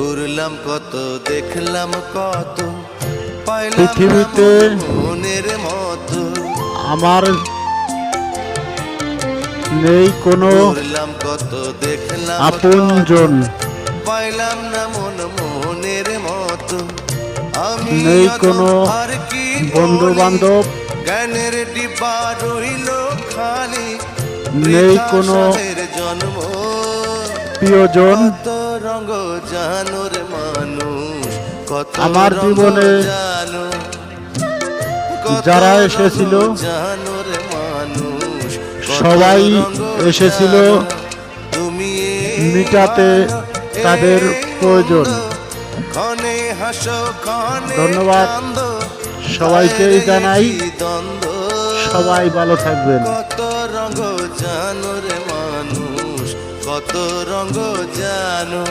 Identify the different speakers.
Speaker 1: ঘুরলাম কত দেখলাম কত পাইলাম না
Speaker 2: পৃথিবীতে
Speaker 1: মনের মতো
Speaker 2: আমার নেই কোনো
Speaker 1: ঘুরলাম কত দেখলাম
Speaker 2: আপনজন,
Speaker 1: পাইলাম না মনের মতো আমি
Speaker 2: নেই কোনো
Speaker 1: আর কি
Speaker 2: বন্ধু বান্ধব,
Speaker 1: জ্ঞানের ডিব্বা রইল খালি
Speaker 2: নেই কোনো
Speaker 1: জন্ম
Speaker 2: প্রিয়জন।
Speaker 1: কত রঙ জানোর মানুষ কত
Speaker 2: আমার জীবনে
Speaker 1: জানো
Speaker 2: যারা এসেছিল
Speaker 1: জানোর মানুষ
Speaker 2: সবাই এসেছিল
Speaker 1: তুমি
Speaker 2: মিটাতে তাদের প্রয়োজন।
Speaker 1: ক্ষণে হাসো ক্ষণে
Speaker 2: ধন্যবাদ
Speaker 1: কান্দো,
Speaker 2: সবাইকেই জানাই,
Speaker 1: দ্বন্দ্ব
Speaker 2: সবাই ভালো থাকবেন।
Speaker 1: কত রঙ জানো রে মানুষ কত রঙ জানো।